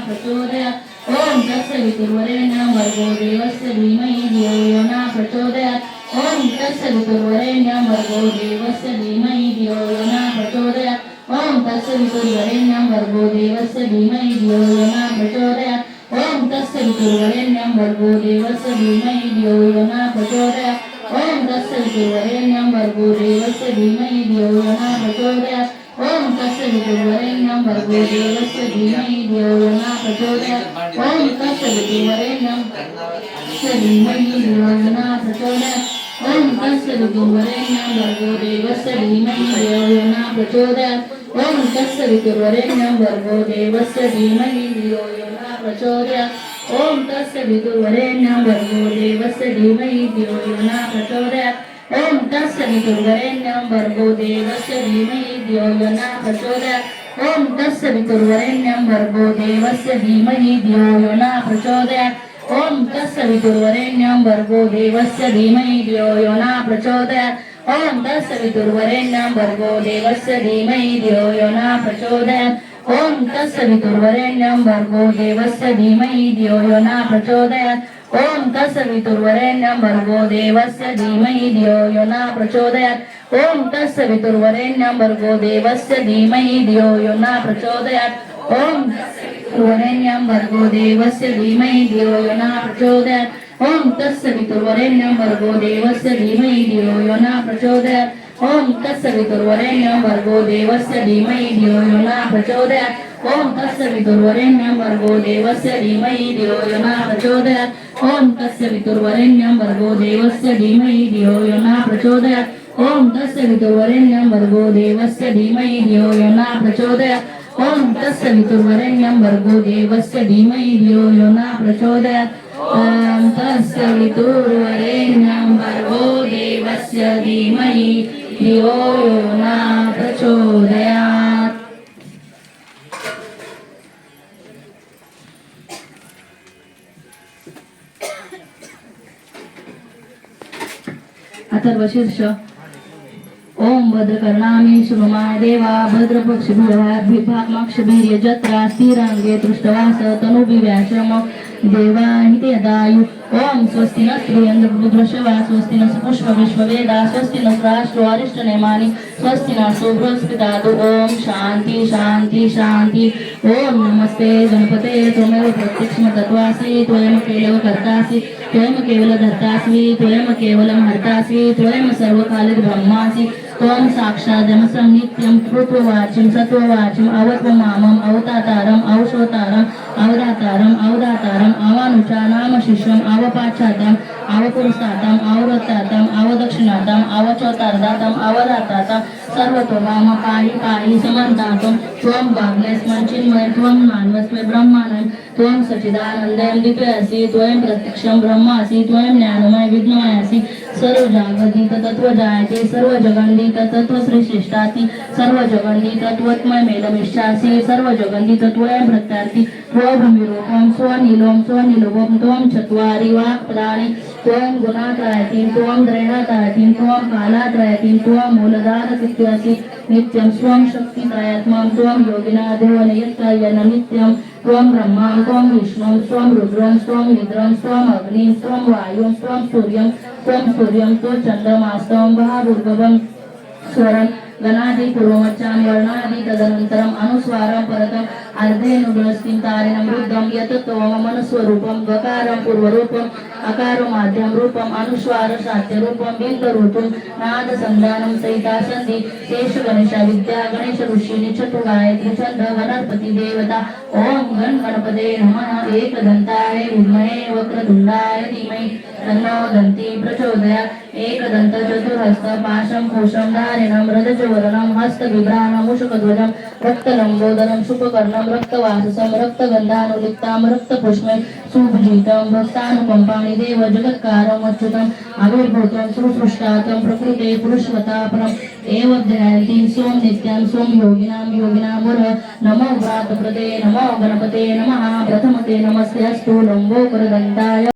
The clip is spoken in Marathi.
प्रचोदयात् ॐ तत्सवितुर्वरेण्यं भर्गो देवस्य धीमहि धियो यो न प्रचोदयात् ॐ तत्सवितुर्वरेण्यं भर्गो देवस्य धीमहि धियो यो न प्रचोदयात् ॐ तत्सवितुर्वरेण्यं भर्गो देवस्य धीमहि धियो यो न प्रचोदयात् ॐ तत्सवितुर्वरेण्यं भर्गो देवस्य धीमहि धियो यो न प्रचोदयात् ॐ तत्सवितुर्वरेण्यं भर्गो देवस्य धीमहि धियो यो न प्रचोदयात् ॐ तत्सवितुर्वरेण्यं भर्गो देवस्य धीमहि धियो यो न प्रचोदयात् ॐ तत्सवितुर्वरेण्यं धीमहि धियो यो न प्रचोदयात् ॐ तत्सवितुर्वरेण्यं भर्गो देवस्य धीमहि धियो यो न प्रचोदयात् ॐ तत्सवितुर्वरेण्यं भर्गो देवस्य धीमहि धियो यो न प्रचोदयात् ॐ तत्सवितुर्वरेण्यं भर्गो देवस्य धीमहि धियो यो न प्रचोदयात् ॐ तत्सवितुर्वरेण्यं भर्गो देवस्य धीमहि धियो यो न प्रचोदयात् ॐ तत्सवितुर्वरेण्यं भर्गो देवस्य धीमहि धियो यो न प्रचोदयात् ॐ तत्सवितुर्वरेण्यं भर्गो देवस्य धीमहि धियो यो न प्रचोदयात् ॐ तत्सवितुर्वरेण्यं भर्गो देवस्य धीमहि धियो यो न प्रचोदयात् ॐ तत्सवितुर्वरेण्यं भर्गो देवस्य धीमहि धियो यो न प्रचोदयात् ॐ तत्सवितुर्वरेण्यं भर्गो देवस्य धीमहि धियो यो न प्रचोदयात् ॐ तत्सवितुर्वरेण्यं भर्गो देवस्य धीमहि धियो यो न प्रचोदयात् ॐ तत्सवितुर्वरेण्यं भर्गो देवस्य धीमहि धियो यो न प्रचोदयात् ॐ तत्सवितुर्वरेण्यं भर्गो देवस्य धीमहि धियो यो न प्रचोदयात् ॐ तत्सवितुर्वरेण्यं भर्गो देवस्य धीमहि धियो यो न प्रचोदयात् ॐ तत्सवितुर्वरेण्यं भर्गो देवस्य धीमहि धियो यो न प्रचोदयात् ॐ तत्सवितुर्वरेण्यं भर्गो देवस्य धीमहि धियो यो न प्रचोदयात् ॐ तत्सवितुर्वरेण्यं भर्गो देवस्य धीमहि धियो यो न प्रचोदयात् ॐ तत्सवितुर्वरेण्यं भर्गो देवस्य धीमहि धियो यो न प्रचोदयात् ॐ तत्सवितुर्वरेण्यं भर्गो देवस्य धीमहि धियो यो न प्रचोदयात्. अथर्वशीर्ष ओम भद्रकर्णामी शृणुमाय देवा भद्रपक्षिभिर्भागमाक्षभिर्यजत्रा स्थिरांगे दृष्टवास तनुभिव्याश्रम देवाहिते यदायु ओम स्वस्ति न स्त्रियन्द्रवृद्रशवा स्वस्ति न पुष्पविश्ववेदा स्वस्ति न राष्ट्रो अरिष्टनेमानि स्वस्ति न बृहस्पतिर्दधातु ओम शांति शांति शांति ओम नमस्ते गणपते त्वमेव प्रत्यक्षं तत्त्वासि त्वमेव केवलं कर्तासि त्वमेव केवलं धर्तासि त्वमेव केवलं हर्तासि त्वमेव सर्वकाले ब्रह्मासि त्वं साक्षादमसं नित्यं कृत्ववाचिं सत्ववाचिं अवत्वमामं अवतातारं अवशोतारं अवदातारं अवदातारं अवानुचानाम शिष्यं अवपाच्छातं अवपुरुषातं अवरतातं अवदक्षिणातं अवचोतार्धातं अवदातातं सर्वतोमाम पाहि पाहि समन्तातं त्वं भाग्यस्मं चिन्मय त्वं मानवस्मै ब्रह्माणं त्वं सच्चिदानन्दं द्वितीयसि त्वं प्रत्यक्षं ब्रह्मासि त्वं ज्ञानमय विज्ञानमयसि सर्व जागतिक तत्व जायते सर्व जगन्दित तत्व श्रेष्ठाति सर्व जगन्दित तत्वमय मेलमिष्ठासि सर्व जगन्दित तत्वयं प्रत्यार्ति त्वभूमिरूपं स्वनीलं स्वनीलोपं त्वं चत्वारि वाक्पदानि त्वं गुणात्रयतीं त्वं त्रयणात्रयतीं त्वं कालात्रयतीं त्वं मूलधारसिद्ध्यसि नित्यं स्वं शक्तित्रयात्मं त्वं योगिनादेवनयत्रयन नित्यं त्वं ब्रह्मा त्वं विष्णुं त्वं रुद्रं त्वं निद्रं त्वं अग्निं त्वं वायुं त्वं सूर्यं त्वं चन्द्रमास्तं भाभूर्भवं स्वरं गणादि पूर्वमच्चां वर्णादि तदनन्तरम् अनुस्वारं परतम् अर्धेनुगुणस्तिं तारिणं रुद्धं यत् त्वममनुस्वरूपं गकारं पूर्वरूपम् अकारं माध्यं रूपम् अनुस्वार शास्त्ररूपं बिन्दरूपं नादसन्धानं सहिता सन्धि शेष गणेश विद्या गणेश ऋषिणी चतुर्गायत्री छन्द गणपति देवता ओम गण गणपते नमः एकदन्ताय विद्महे वक्रतुण्डाय धीमहि तन्नो दन्ती प्रचोदयात् एकदन्त चतुर्हस्त पाशं कोशं धारिणं रजतवर्णं हस्तविभ्राणं मूषकध्वजं रक्तलम्बोदरं शुककर्णं रक्तवाससं रक्तगन्धानुलिप्तां रक्तपुष्पं सुभुजितं भक्तानुकम्पाणि देव जगत्कारम् अच्युतम् आविर्भूतं सुसृष्टातं प्रकृते पुरुषवतापरम् एव ध्यायन्ति सोम नित्यं सोम योगिनां वरः नमो व्रातप्रदे नमो गणपते नमः प्रथमते नमस्ते अस्तु लम्बोदरदन्ताय